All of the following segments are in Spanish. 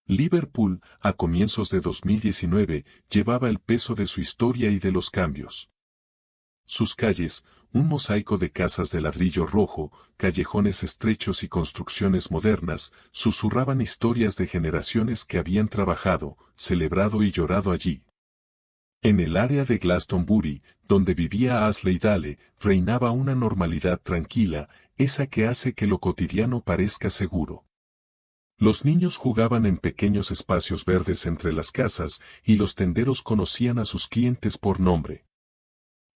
Liverpool, a comienzos de 2019, llevaba el peso de su historia y de los cambios. Sus calles, un mosaico de casas de ladrillo rojo, callejones estrechos y construcciones modernas, susurraban historias de generaciones que habían trabajado, celebrado y llorado allí. En el área de Glastonbury, donde vivía Ashley Dale, reinaba una normalidad tranquila, esa que hace que lo cotidiano parezca seguro. Los niños jugaban en pequeños espacios verdes entre las casas y los tenderos conocían a sus clientes por nombre.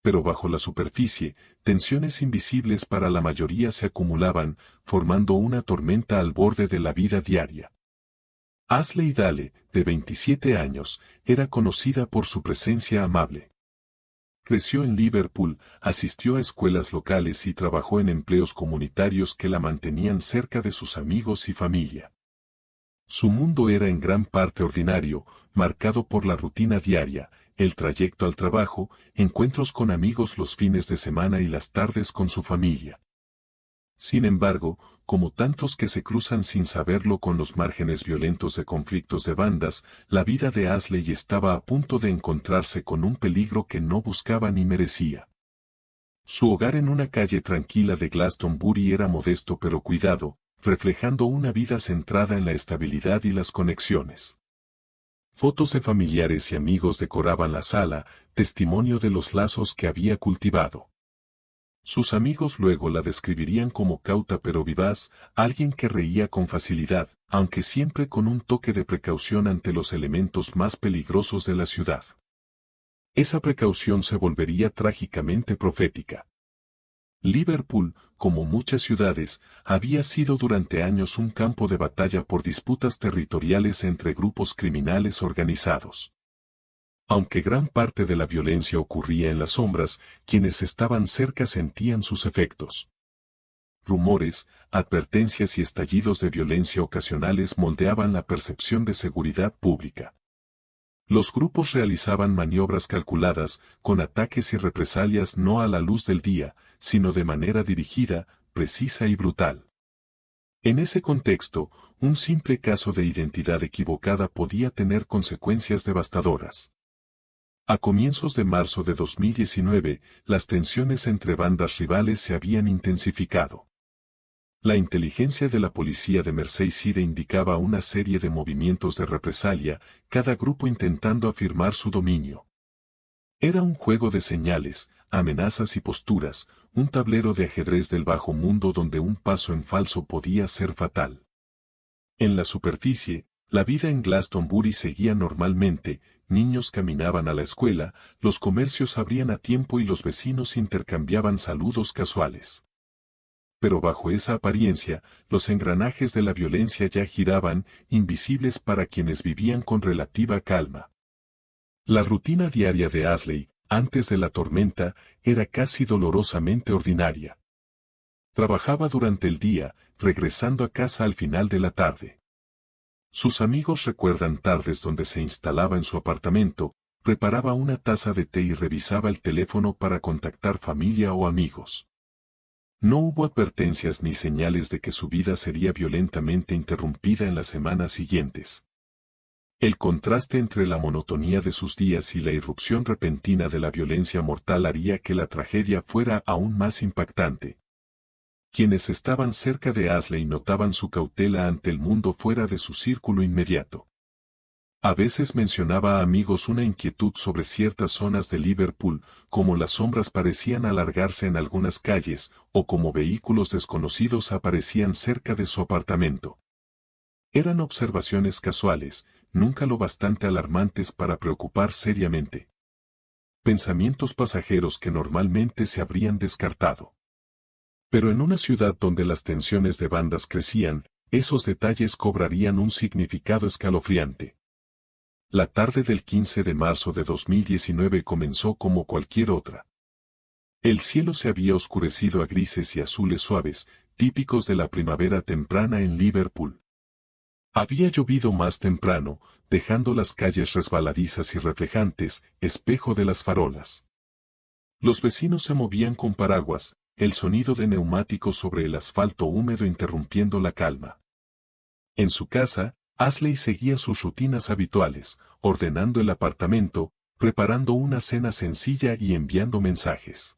Pero bajo la superficie, tensiones invisibles para la mayoría se acumulaban, formando una tormenta al borde de la vida diaria. Ashley Dale, de 27 años, era conocida por su presencia amable. Creció en Liverpool, asistió a escuelas locales y trabajó en empleos comunitarios que la mantenían cerca de sus amigos y familia. Su mundo era en gran parte ordinario, marcado por la rutina diaria, el trayecto al trabajo, encuentros con amigos los fines de semana y las tardes con su familia. Sin embargo, como tantos que se cruzan sin saberlo con los márgenes violentos de conflictos de bandas, la vida de Ashley estaba a punto de encontrarse con un peligro que no buscaba ni merecía. Su hogar en una calle tranquila de Glastonbury era modesto pero cuidado, reflejando una vida centrada en la estabilidad y las conexiones. Fotos de familiares y amigos decoraban la sala, testimonio de los lazos que había cultivado. Sus amigos luego la describirían como cauta pero vivaz, alguien que reía con facilidad, aunque siempre con un toque de precaución ante los elementos más peligrosos de la ciudad. Esa precaución se volvería trágicamente profética. Liverpool, como muchas ciudades, había sido durante años un campo de batalla por disputas territoriales entre grupos criminales organizados. Aunque gran parte de la violencia ocurría en las sombras, quienes estaban cerca sentían sus efectos. Rumores, advertencias y estallidos de violencia ocasionales moldeaban la percepción de seguridad pública. Los grupos realizaban maniobras calculadas, con ataques y represalias no a la luz del día, sino de manera dirigida, precisa y brutal. En ese contexto, un simple caso de identidad equivocada podía tener consecuencias devastadoras. A comienzos de marzo de 2019, las tensiones entre bandas rivales se habían intensificado. La inteligencia de la policía de Merseyside indicaba una serie de movimientos de represalia, cada grupo intentando afirmar su dominio. Era un juego de señales, amenazas y posturas, un tablero de ajedrez del bajo mundo donde un paso en falso podía ser fatal. En la superficie, la vida en Glastonbury seguía normalmente, niños caminaban a la escuela, los comercios abrían a tiempo y los vecinos intercambiaban saludos casuales. Pero bajo esa apariencia, los engranajes de la violencia ya giraban, invisibles para quienes vivían con relativa calma. La rutina diaria de Ashley, antes de la tormenta, era casi dolorosamente ordinaria. Trabajaba durante el día, regresando a casa al final de la tarde. Sus amigos recuerdan tardes donde se instalaba en su apartamento, preparaba una taza de té y revisaba el teléfono para contactar familia o amigos. No hubo advertencias ni señales de que su vida sería violentamente interrumpida en las semanas siguientes. El contraste entre la monotonía de sus días y la irrupción repentina de la violencia mortal haría que la tragedia fuera aún más impactante. Quienes estaban cerca de Ashley notaban su cautela ante el mundo fuera de su círculo inmediato. A veces mencionaba a amigos una inquietud sobre ciertas zonas de Liverpool, como las sombras parecían alargarse en algunas calles, o como vehículos desconocidos aparecían cerca de su apartamento. Eran observaciones casuales, nunca lo bastante alarmantes para preocupar seriamente. Pensamientos pasajeros que normalmente se habrían descartado. Pero en una ciudad donde las tensiones de bandas crecían, esos detalles cobrarían un significado escalofriante. La tarde del 15 de marzo de 2019 comenzó como cualquier otra. El cielo se había oscurecido a grises y azules suaves, típicos de la primavera temprana en Liverpool. Había llovido más temprano, dejando las calles resbaladizas y reflejantes, espejo de las farolas. Los vecinos se movían con paraguas, el sonido de neumáticos sobre el asfalto húmedo interrumpiendo la calma. En su casa, Ashley seguía sus rutinas habituales, ordenando el apartamento, preparando una cena sencilla y enviando mensajes.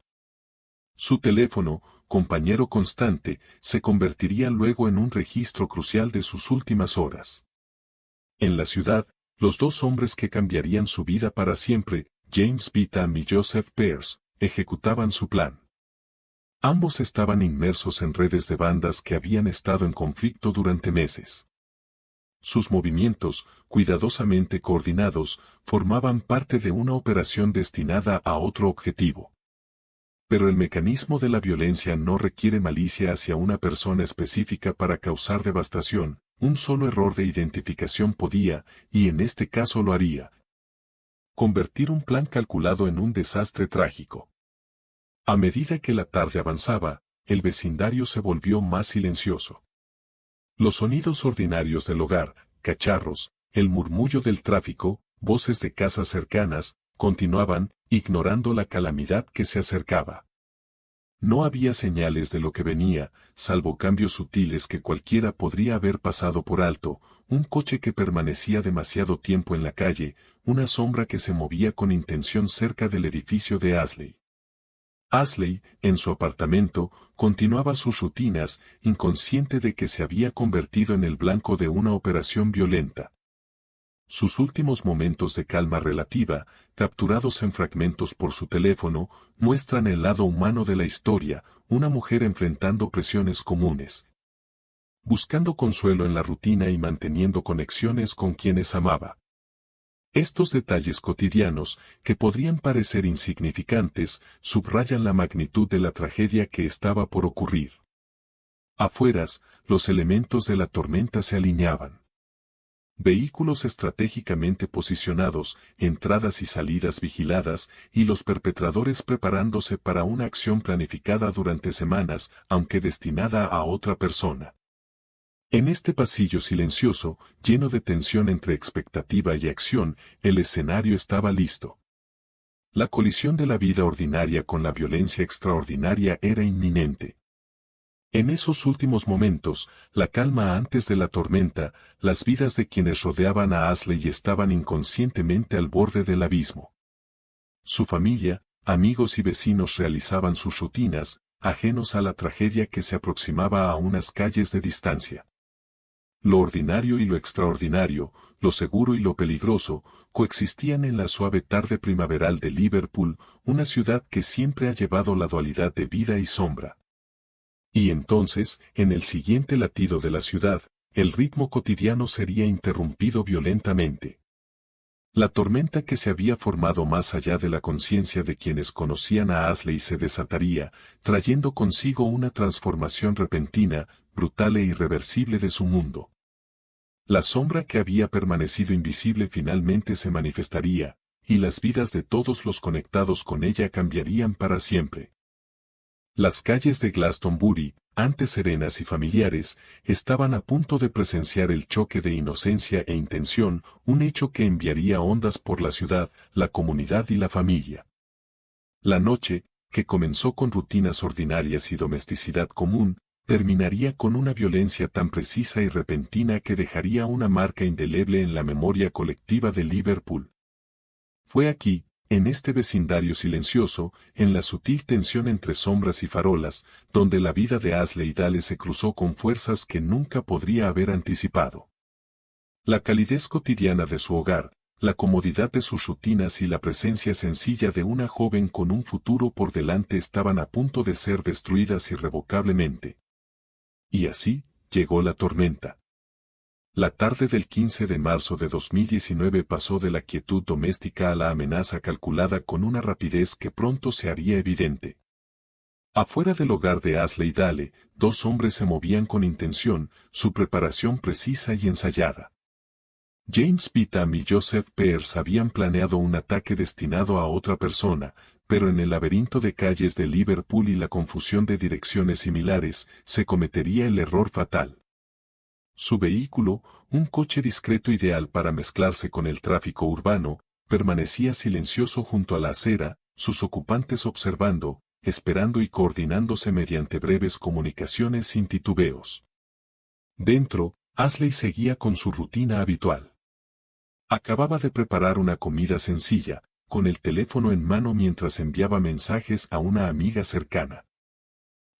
Su teléfono, compañero constante, se convertiría luego en un registro crucial de sus últimas horas. En la ciudad, los dos hombres que cambiarían su vida para siempre, James Beetham y Joseph Pearce, ejecutaban su plan. Ambos estaban inmersos en redes de bandas que habían estado en conflicto durante meses. Sus movimientos, cuidadosamente coordinados, formaban parte de una operación destinada a otro objetivo. Pero el mecanismo de la violencia no requiere malicia hacia una persona específica para causar devastación. Un solo error de identificación podía, y en este caso lo haría, convertir un plan calculado en un desastre trágico. A medida que la tarde avanzaba, el vecindario se volvió más silencioso. Los sonidos ordinarios del hogar, cacharros, el murmullo del tráfico, voces de casas cercanas, continuaban, ignorando la calamidad que se acercaba. No había señales de lo que venía, salvo cambios sutiles que cualquiera podría haber pasado por alto, un coche que permanecía demasiado tiempo en la calle, una sombra que se movía con intención cerca del edificio de Ashley. Ashley, en su apartamento, continuaba sus rutinas, inconsciente de que se había convertido en el blanco de una operación violenta. Sus últimos momentos de calma relativa, capturados en fragmentos por su teléfono, muestran el lado humano de la historia, una mujer enfrentando presiones comunes, buscando consuelo en la rutina y manteniendo conexiones con quienes amaba. Estos detalles cotidianos, que podrían parecer insignificantes, subrayan la magnitud de la tragedia que estaba por ocurrir. Afueras, los elementos de la tormenta se alineaban. Vehículos estratégicamente posicionados, entradas y salidas vigiladas, y los perpetradores preparándose para una acción planificada durante semanas, aunque destinada a otra persona. En este pasillo silencioso, lleno de tensión entre expectativa y acción, el escenario estaba listo. La colisión de la vida ordinaria con la violencia extraordinaria era inminente. En esos últimos momentos, la calma antes de la tormenta, las vidas de quienes rodeaban a Ashley estaban inconscientemente al borde del abismo. Su familia, amigos y vecinos realizaban sus rutinas, ajenos a la tragedia que se aproximaba a unas calles de distancia. Lo ordinario y lo extraordinario, lo seguro y lo peligroso, coexistían en la suave tarde primaveral de Liverpool, una ciudad que siempre ha llevado la dualidad de vida y sombra. Y entonces, en el siguiente latido de la ciudad, el ritmo cotidiano sería interrumpido violentamente. La tormenta que se había formado más allá de la conciencia de quienes conocían a Ashley se desataría, trayendo consigo una transformación repentina, brutal e irreversible de su mundo. La sombra que había permanecido invisible finalmente se manifestaría, y las vidas de todos los conectados con ella cambiarían para siempre. Las calles de Glastonbury, antes serenas y familiares, estaban a punto de presenciar el choque de inocencia e intención, un hecho que enviaría ondas por la ciudad, la comunidad y la familia. La noche, que comenzó con rutinas ordinarias y domesticidad común, terminaría con una violencia tan precisa y repentina que dejaría una marca indeleble en la memoria colectiva de Liverpool. Fue aquí, en este vecindario silencioso, en la sutil tensión entre sombras y farolas, donde la vida de Ashley Dale se cruzó con fuerzas que nunca podría haber anticipado. La calidez cotidiana de su hogar, la comodidad de sus rutinas y la presencia sencilla de una joven con un futuro por delante estaban a punto de ser destruidas irrevocablemente. Y así, llegó la tormenta. La tarde del 15 de marzo de 2019 pasó de la quietud doméstica a la amenaza calculada con una rapidez que pronto se haría evidente. Afuera del hogar de Ashley Dale, dos hombres se movían con intención, su preparación precisa y ensayada. James Beetham y Joseph Pearce habían planeado un ataque destinado a otra persona, pero en el laberinto de calles de Liverpool y la confusión de direcciones similares, se cometería el error fatal. Su vehículo, un coche discreto ideal para mezclarse con el tráfico urbano, permanecía silencioso junto a la acera, sus ocupantes observando, esperando y coordinándose mediante breves comunicaciones sin titubeos. Dentro, Ashley seguía con su rutina habitual. Acababa de preparar una comida sencilla, con el teléfono en mano mientras enviaba mensajes a una amiga cercana.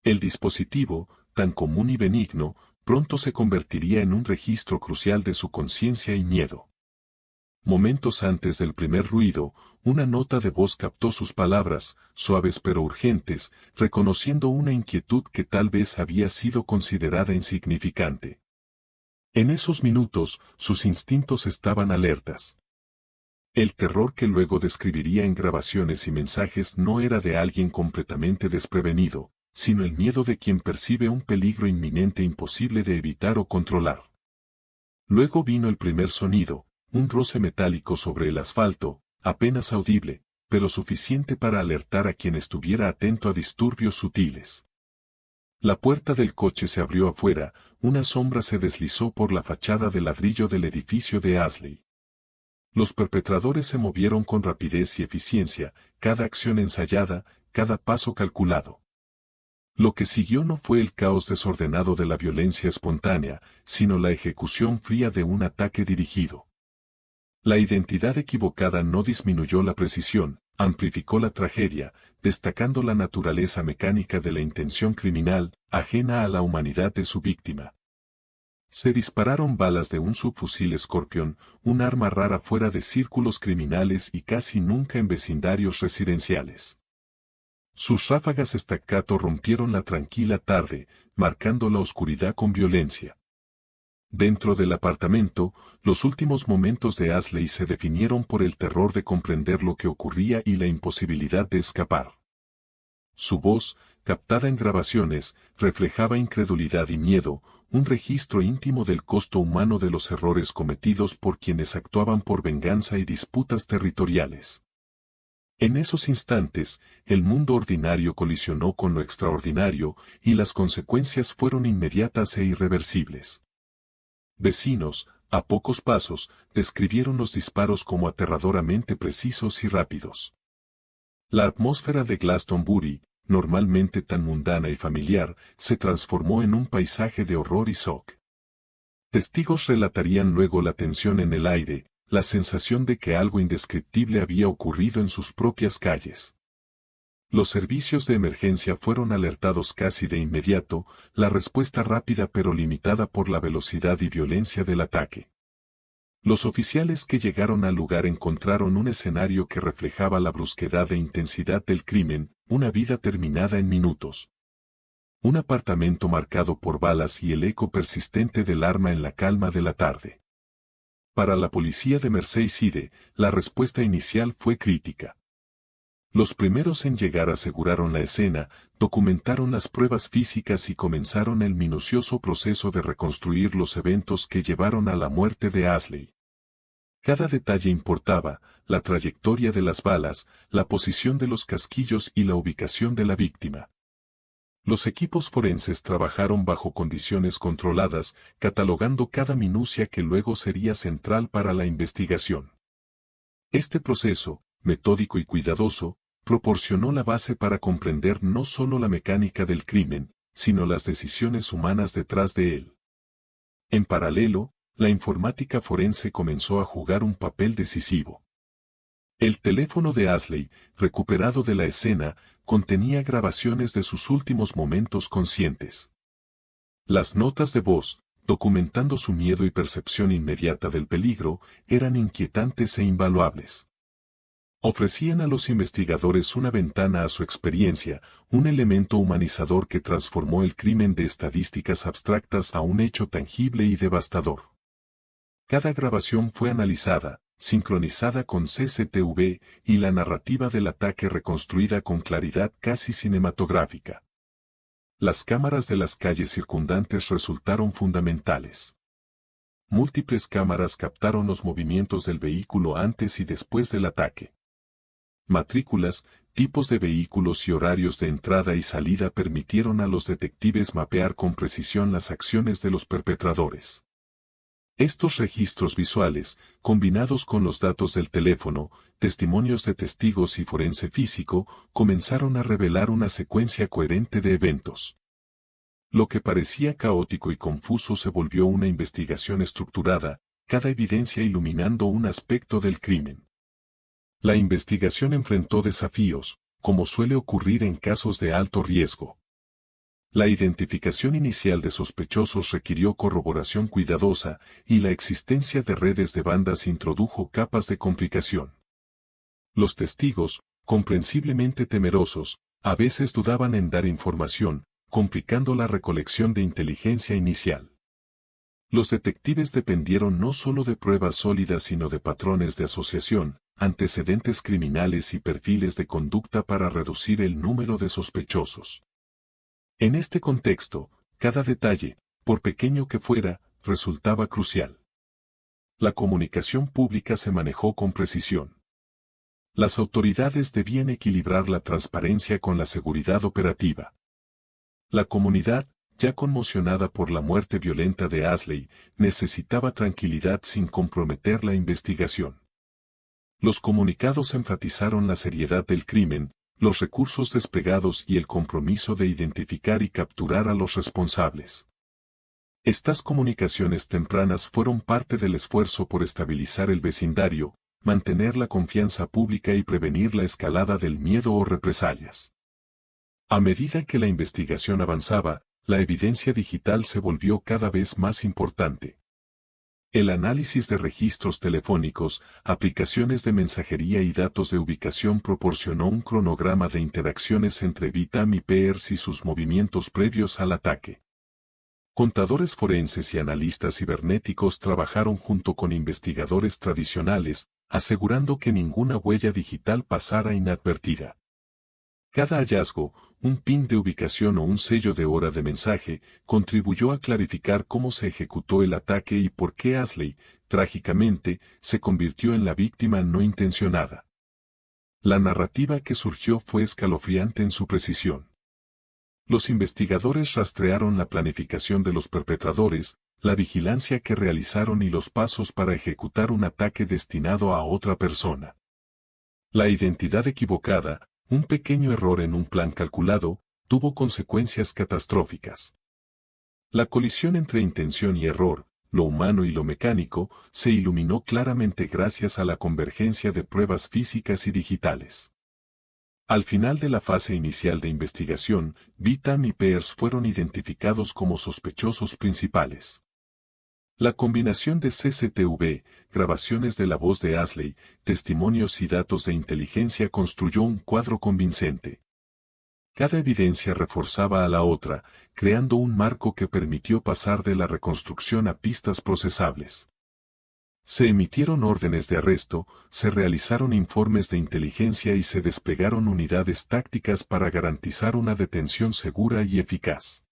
El dispositivo, tan común y benigno, pronto se convertiría en un registro crucial de su conciencia y miedo. Momentos antes del primer ruido, una nota de voz captó sus palabras, suaves pero urgentes, reconociendo una inquietud que tal vez había sido considerada insignificante. En esos minutos, sus instintos estaban alertas. El terror que luego describiría en grabaciones y mensajes no era de alguien completamente desprevenido, sino el miedo de quien percibe un peligro inminente imposible de evitar o controlar. Luego vino el primer sonido, un roce metálico sobre el asfalto, apenas audible, pero suficiente para alertar a quien estuviera atento a disturbios sutiles. La puerta del coche se abrió afuera, una sombra se deslizó por la fachada de ladrillo del edificio de Ashley. Los perpetradores se movieron con rapidez y eficiencia, cada acción ensayada, cada paso calculado. Lo que siguió no fue el caos desordenado de la violencia espontánea, sino la ejecución fría de un ataque dirigido. La identidad equivocada no disminuyó la precisión, amplificó la tragedia, destacando la naturaleza mecánica de la intención criminal, ajena a la humanidad de su víctima. Se dispararon balas de un subfusil Scorpion, un arma rara fuera de círculos criminales y casi nunca en vecindarios residenciales. Sus ráfagas staccato rompieron la tranquila tarde, marcando la oscuridad con violencia. Dentro del apartamento, los últimos momentos de Ashley se definieron por el terror de comprender lo que ocurría y la imposibilidad de escapar. Su voz, captada en grabaciones, reflejaba incredulidad y miedo, un registro íntimo del costo humano de los errores cometidos por quienes actuaban por venganza y disputas territoriales. En esos instantes, el mundo ordinario colisionó con lo extraordinario, y las consecuencias fueron inmediatas e irreversibles. Vecinos, a pocos pasos, describieron los disparos como aterradoramente precisos y rápidos. La atmósfera de Glastonbury, normalmente tan mundana y familiar, se transformó en un paisaje de horror y shock. Testigos relatarían luego la tensión en el aire, la sensación de que algo indescriptible había ocurrido en sus propias calles. Los servicios de emergencia fueron alertados casi de inmediato, la respuesta rápida pero limitada por la velocidad y violencia del ataque. Los oficiales que llegaron al lugar encontraron un escenario que reflejaba la brusquedad e intensidad del crimen, una vida terminada en minutos. Un apartamento marcado por balas y el eco persistente del arma en la calma de la tarde. Para la policía de Merseyside, la respuesta inicial fue crítica. Los primeros en llegar aseguraron la escena, documentaron las pruebas físicas y comenzaron el minucioso proceso de reconstruir los eventos que llevaron a la muerte de Ashley. Cada detalle importaba, la trayectoria de las balas, la posición de los casquillos y la ubicación de la víctima. Los equipos forenses trabajaron bajo condiciones controladas, catalogando cada minucia que luego sería central para la investigación. Este proceso, metódico y cuidadoso, proporcionó la base para comprender no solo la mecánica del crimen, sino las decisiones humanas detrás de él. En paralelo, la informática forense comenzó a jugar un papel decisivo. El teléfono de Ashley, recuperado de la escena, contenía grabaciones de sus últimos momentos conscientes. Las notas de voz, documentando su miedo y percepción inmediata del peligro, eran inquietantes e invaluables. Ofrecían a los investigadores una ventana a su experiencia, un elemento humanizador que transformó el crimen de estadísticas abstractas a un hecho tangible y devastador. Cada grabación fue analizada, sincronizada con CCTV, y la narrativa del ataque reconstruida con claridad casi cinematográfica. Las cámaras de las calles circundantes resultaron fundamentales. Múltiples cámaras captaron los movimientos del vehículo antes y después del ataque. Matrículas, tipos de vehículos y horarios de entrada y salida permitieron a los detectives mapear con precisión las acciones de los perpetradores. Estos registros visuales, combinados con los datos del teléfono, testimonios de testigos y forense físico, comenzaron a revelar una secuencia coherente de eventos. Lo que parecía caótico y confuso se volvió una investigación estructurada, cada evidencia iluminando un aspecto del crimen. La investigación enfrentó desafíos, como suele ocurrir en casos de alto riesgo. La identificación inicial de sospechosos requirió corroboración cuidadosa, y la existencia de redes de bandas introdujo capas de complicación. Los testigos, comprensiblemente temerosos, a veces dudaban en dar información, complicando la recolección de inteligencia inicial. Los detectives dependieron no solo de pruebas sólidas sino de patrones de asociación, antecedentes criminales y perfiles de conducta para reducir el número de sospechosos. En este contexto, cada detalle, por pequeño que fuera, resultaba crucial. La comunicación pública se manejó con precisión. Las autoridades debían equilibrar la transparencia con la seguridad operativa. La comunidad, ya conmocionada por la muerte violenta de Ashley, necesitaba tranquilidad sin comprometer la investigación. Los comunicados enfatizaron la seriedad del crimen, los recursos desplegados y el compromiso de identificar y capturar a los responsables. Estas comunicaciones tempranas fueron parte del esfuerzo por estabilizar el vecindario, mantener la confianza pública y prevenir la escalada del miedo o represalias. A medida que la investigación avanzaba, la evidencia digital se volvió cada vez más importante. El análisis de registros telefónicos, aplicaciones de mensajería y datos de ubicación proporcionó un cronograma de interacciones entre Vitam y Pearce y sus movimientos previos al ataque. Contadores forenses y analistas cibernéticos trabajaron junto con investigadores tradicionales, asegurando que ninguna huella digital pasara inadvertida. Cada hallazgo, un pin de ubicación o un sello de hora de mensaje, contribuyó a clarificar cómo se ejecutó el ataque y por qué Ashley, trágicamente, se convirtió en la víctima no intencionada. La narrativa que surgió fue escalofriante en su precisión. Los investigadores rastrearon la planificación de los perpetradores, la vigilancia que realizaron y los pasos para ejecutar un ataque destinado a otra persona. La identidad equivocada, un pequeño error en un plan calculado, tuvo consecuencias catastróficas. La colisión entre intención y error, lo humano y lo mecánico, se iluminó claramente gracias a la convergencia de pruebas físicas y digitales. Al final de la fase inicial de investigación, Vitam y Pearce fueron identificados como sospechosos principales. La combinación de CCTV, grabaciones de la voz de Ashley, testimonios y datos de inteligencia construyó un cuadro convincente. Cada evidencia reforzaba a la otra, creando un marco que permitió pasar de la reconstrucción a pistas procesables. Se emitieron órdenes de arresto, se realizaron informes de inteligencia y se desplegaron unidades tácticas para garantizar una detención segura y eficaz.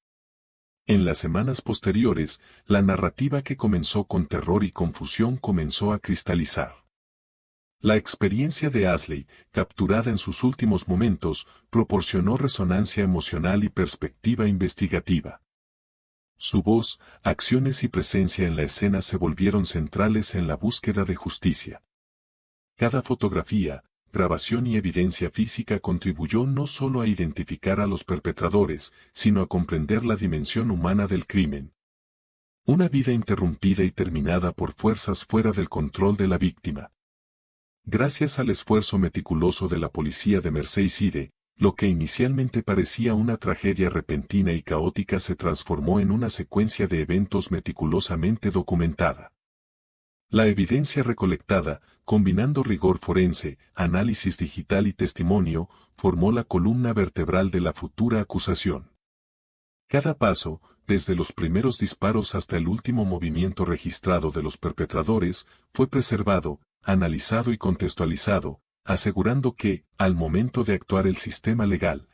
En las semanas posteriores, la narrativa que comenzó con terror y confusión comenzó a cristalizar. La experiencia de Ashley, capturada en sus últimos momentos, proporcionó resonancia emocional y perspectiva investigativa. Su voz, acciones y presencia en la escena se volvieron centrales en la búsqueda de justicia. Cada fotografía, grabación y evidencia física contribuyó no solo a identificar a los perpetradores, sino a comprender la dimensión humana del crimen. Una vida interrumpida y terminada por fuerzas fuera del control de la víctima. Gracias al esfuerzo meticuloso de la policía de Merseyside, lo que inicialmente parecía una tragedia repentina y caótica se transformó en una secuencia de eventos meticulosamente documentada. La evidencia recolectada, combinando rigor forense, análisis digital y testimonio, formó la columna vertebral de la futura acusación. Cada paso, desde los primeros disparos hasta el último movimiento registrado de los perpetradores, fue preservado, analizado y contextualizado, asegurando que, al momento de actuar el sistema legal,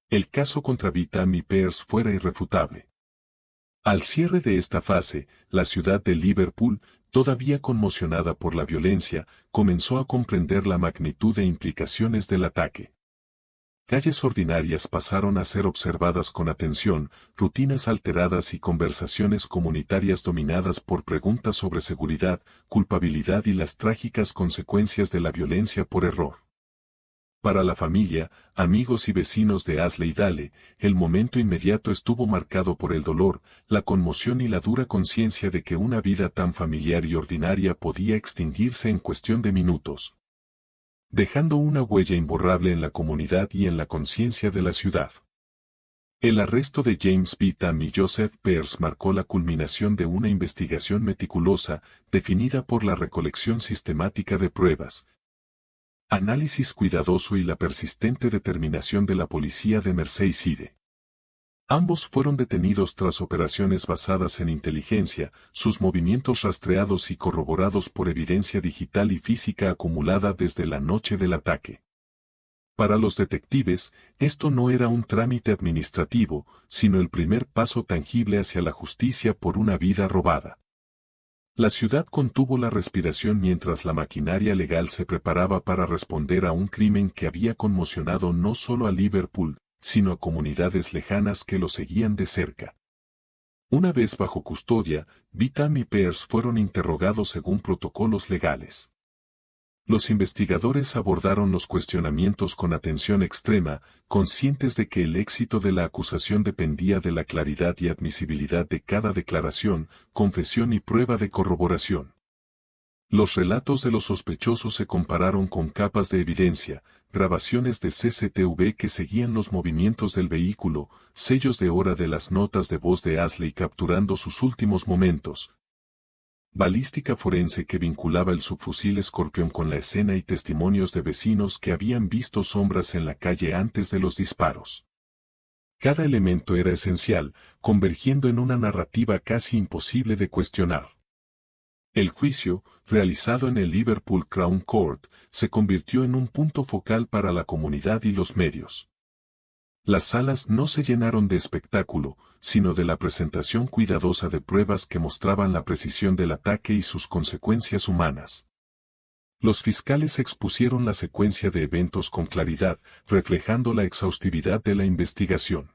el caso contra Vitam y Pearce fuera irrefutable. Al cierre de esta fase, la ciudad de Liverpool, todavía conmocionada por la violencia, comenzó a comprender la magnitud e implicaciones del ataque. Calles ordinarias pasaron a ser observadas con atención, rutinas alteradas y conversaciones comunitarias dominadas por preguntas sobre seguridad, culpabilidad y las trágicas consecuencias de la violencia por error. Para la familia, amigos y vecinos de Ashley Dahle, el momento inmediato estuvo marcado por el dolor, la conmoción y la dura conciencia de que una vida tan familiar y ordinaria podía extinguirse en cuestión de minutos, dejando una huella imborrable en la comunidad y en la conciencia de la ciudad. El arresto de James Beetham y Joseph Pearce marcó la culminación de una investigación meticulosa, definida por la recolección sistemática de pruebas, análisis cuidadoso y la persistente determinación de la policía de Merseyside. Ambos fueron detenidos tras operaciones basadas en inteligencia, sus movimientos rastreados y corroborados por evidencia digital y física acumulada desde la noche del ataque. Para los detectives, esto no era un trámite administrativo, sino el primer paso tangible hacia la justicia por una vida robada. La ciudad contuvo la respiración mientras la maquinaria legal se preparaba para responder a un crimen que había conmocionado no solo a Liverpool, sino a comunidades lejanas que lo seguían de cerca. Una vez bajo custodia, Beetham y Pearce fueron interrogados según protocolos legales. Los investigadores abordaron los cuestionamientos con atención extrema, conscientes de que el éxito de la acusación dependía de la claridad y admisibilidad de cada declaración, confesión y prueba de corroboración. Los relatos de los sospechosos se compararon con capas de evidencia, grabaciones de CCTV que seguían los movimientos del vehículo, sellos de hora de las notas de voz de Ashley capturando sus últimos momentos, balística forense que vinculaba el subfusil Scorpion con la escena y testimonios de vecinos que habían visto sombras en la calle antes de los disparos. Cada elemento era esencial, convergiendo en una narrativa casi imposible de cuestionar. El juicio, realizado en el Liverpool Crown Court, se convirtió en un punto focal para la comunidad y los medios. Las salas no se llenaron de espectáculo, sino de la presentación cuidadosa de pruebas que mostraban la precisión del ataque y sus consecuencias humanas. Los fiscales expusieron la secuencia de eventos con claridad, reflejando la exhaustividad de la investigación.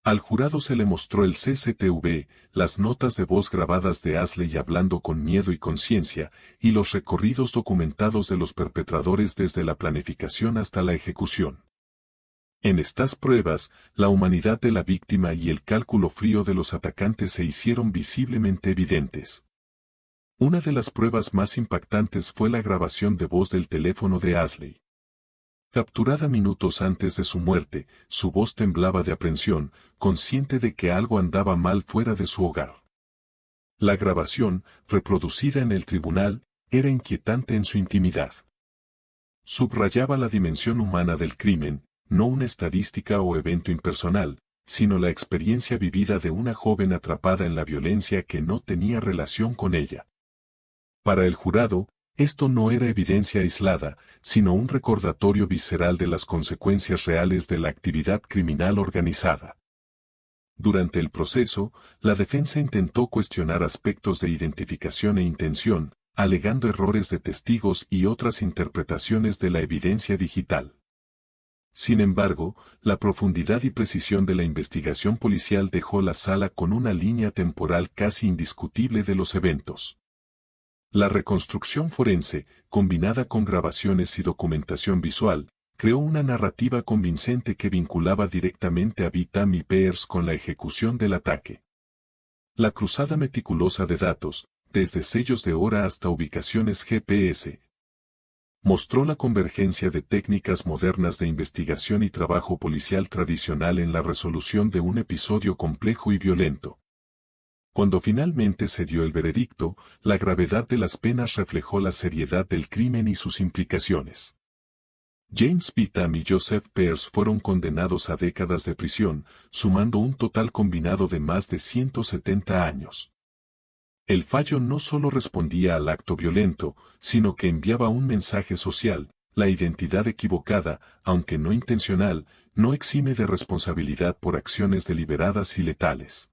Al jurado se le mostró el CCTV, las notas de voz grabadas de Ashley hablando con miedo y conciencia, y los recorridos documentados de los perpetradores desde la planificación hasta la ejecución. En estas pruebas, la humanidad de la víctima y el cálculo frío de los atacantes se hicieron visiblemente evidentes. Una de las pruebas más impactantes fue la grabación de voz del teléfono de Ashley. Capturada minutos antes de su muerte, su voz temblaba de aprensión, consciente de que algo andaba mal fuera de su hogar. La grabación, reproducida en el tribunal, era inquietante en su intimidad. Subrayaba la dimensión humana del crimen, no una estadística o evento impersonal, sino la experiencia vivida de una joven atrapada en la violencia que no tenía relación con ella. Para el jurado, esto no era evidencia aislada, sino un recordatorio visceral de las consecuencias reales de la actividad criminal organizada. Durante el proceso, la defensa intentó cuestionar aspectos de identificación e intención, alegando errores de testigos y otras interpretaciones de la evidencia digital. Sin embargo, la profundidad y precisión de la investigación policial dejó la sala con una línea temporal casi indiscutible de los eventos. La reconstrucción forense, combinada con grabaciones y documentación visual, creó una narrativa convincente que vinculaba directamente a Beetham y Pearce con la ejecución del ataque. La cruzada meticulosa de datos, desde sellos de hora hasta ubicaciones GPS, mostró la convergencia de técnicas modernas de investigación y trabajo policial tradicional en la resolución de un episodio complejo y violento. Cuando finalmente se dio el veredicto, la gravedad de las penas reflejó la seriedad del crimen y sus implicaciones. James Beetham y Joseph Pearce fueron condenados a décadas de prisión, sumando un total combinado de más de 170 años. El fallo no solo respondía al acto violento, sino que enviaba un mensaje social: la identidad equivocada, aunque no intencional, no exime de responsabilidad por acciones deliberadas y letales.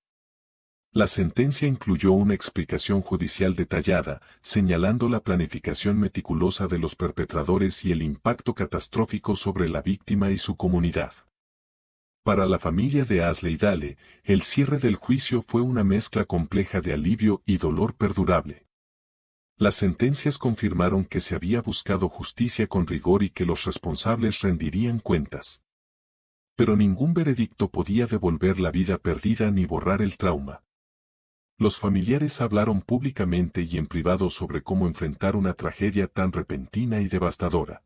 La sentencia incluyó una explicación judicial detallada, señalando la planificación meticulosa de los perpetradores y el impacto catastrófico sobre la víctima y su comunidad. Para la familia de Ashley Dahle, el cierre del juicio fue una mezcla compleja de alivio y dolor perdurable. Las sentencias confirmaron que se había buscado justicia con rigor y que los responsables rendirían cuentas. Pero ningún veredicto podía devolver la vida perdida ni borrar el trauma. Los familiares hablaron públicamente y en privado sobre cómo enfrentar una tragedia tan repentina y devastadora.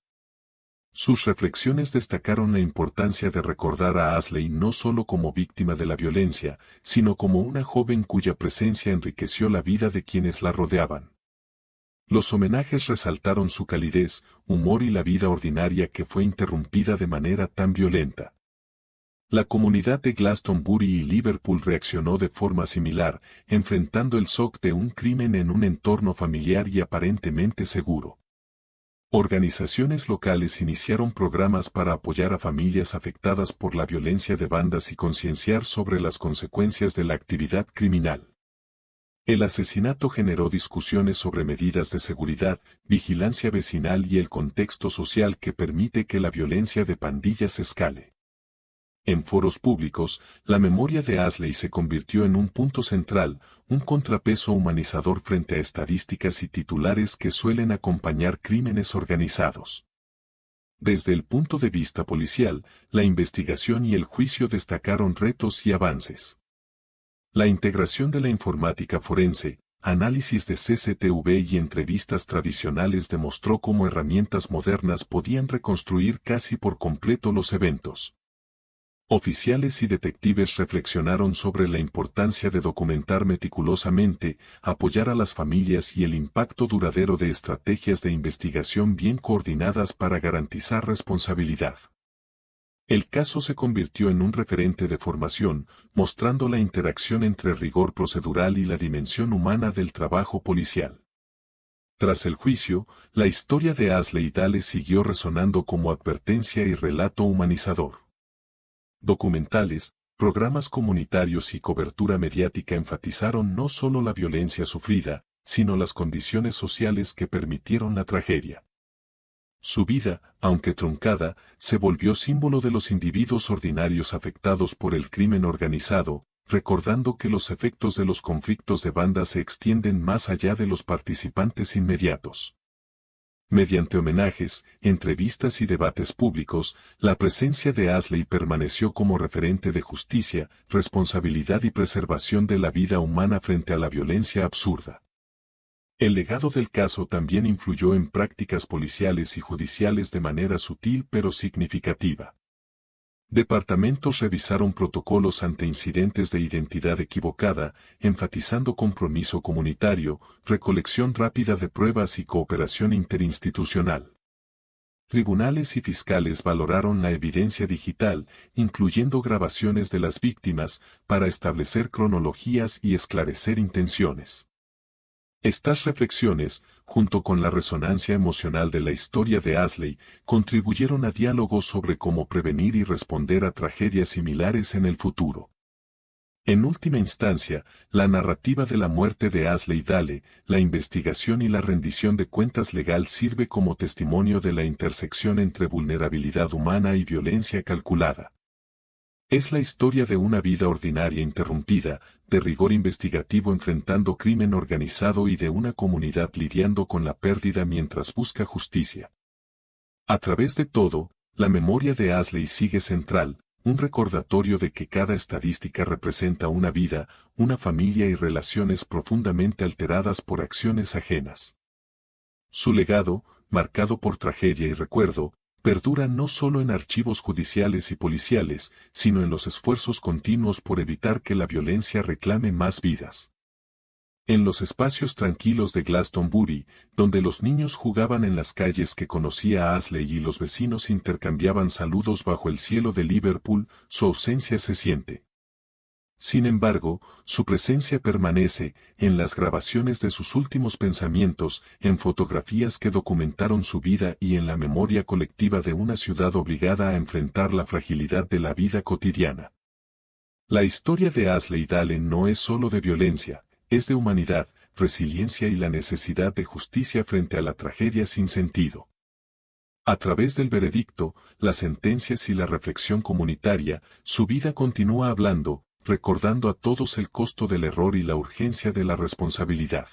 Sus reflexiones destacaron la importancia de recordar a Asley no solo como víctima de la violencia, sino como una joven cuya presencia enriqueció la vida de quienes la rodeaban. Los homenajes resaltaron su calidez, humor y la vida ordinaria que fue interrumpida de manera tan violenta. La comunidad de Glastonbury y Liverpool reaccionó de forma similar, enfrentando el shock de un crimen en un entorno familiar y aparentemente seguro. Organizaciones locales iniciaron programas para apoyar a familias afectadas por la violencia de bandas y concienciar sobre las consecuencias de la actividad criminal. El asesinato generó discusiones sobre medidas de seguridad, vigilancia vecinal y el contexto social que permite que la violencia de pandillas escale. En foros públicos, la memoria de Asley se convirtió en un punto central, un contrapeso humanizador frente a estadísticas y titulares que suelen acompañar crímenes organizados. Desde el punto de vista policial, la investigación y el juicio destacaron retos y avances. La integración de la informática forense, análisis de CCTV y entrevistas tradicionales demostró cómo herramientas modernas podían reconstruir casi por completo los eventos. Oficiales y detectives reflexionaron sobre la importancia de documentar meticulosamente, apoyar a las familias y el impacto duradero de estrategias de investigación bien coordinadas para garantizar responsabilidad. El caso se convirtió en un referente de formación, mostrando la interacción entre rigor procedural y la dimensión humana del trabajo policial. Tras el juicio, la historia de Asley Dale siguió resonando como advertencia y relato humanizador. Documentales, programas comunitarios y cobertura mediática enfatizaron no solo la violencia sufrida, sino las condiciones sociales que permitieron la tragedia. Su vida, aunque truncada, se volvió símbolo de los individuos ordinarios afectados por el crimen organizado, recordando que los efectos de los conflictos de banda se extienden más allá de los participantes inmediatos. Mediante homenajes, entrevistas y debates públicos, la presencia de Asley permaneció como referente de justicia, responsabilidad y preservación de la vida humana frente a la violencia absurda. El legado del caso también influyó en prácticas policiales y judiciales de manera sutil pero significativa. Departamentos revisaron protocolos ante incidentes de identidad equivocada, enfatizando compromiso comunitario, recolección rápida de pruebas y cooperación interinstitucional. Tribunales y fiscales valoraron la evidencia digital, incluyendo grabaciones de las víctimas, para establecer cronologías y esclarecer intenciones. Estas reflexiones, junto con la resonancia emocional de la historia de Asley, contribuyeron a diálogos sobre cómo prevenir y responder a tragedias similares en el futuro. En última instancia, la narrativa de la muerte de Asley Dale, la investigación y la rendición de cuentas legal sirve como testimonio de la intersección entre vulnerabilidad humana y violencia calculada. Es la historia de una vida ordinaria interrumpida, de rigor investigativo enfrentando crimen organizado y de una comunidad lidiando con la pérdida mientras busca justicia. A través de todo, la memoria de Asley sigue central, un recordatorio de que cada estadística representa una vida, una familia y relaciones profundamente alteradas por acciones ajenas. Su legado, marcado por tragedia y recuerdo, perdura no solo en archivos judiciales y policiales, sino en los esfuerzos continuos por evitar que la violencia reclame más vidas. En los espacios tranquilos de Glastonbury, donde los niños jugaban en las calles que conocía Asley y los vecinos intercambiaban saludos bajo el cielo de Liverpool, su ausencia se siente. Sin embargo, su presencia permanece en las grabaciones de sus últimos pensamientos, en fotografías que documentaron su vida y en la memoria colectiva de una ciudad obligada a enfrentar la fragilidad de la vida cotidiana. La historia de Asley Dale no es solo de violencia, es de humanidad, resiliencia y la necesidad de justicia frente a la tragedia sin sentido. A través del veredicto, las sentencias y la reflexión comunitaria, su vida continúa hablando, recordando a todos el costo del error y la urgencia de la responsabilidad.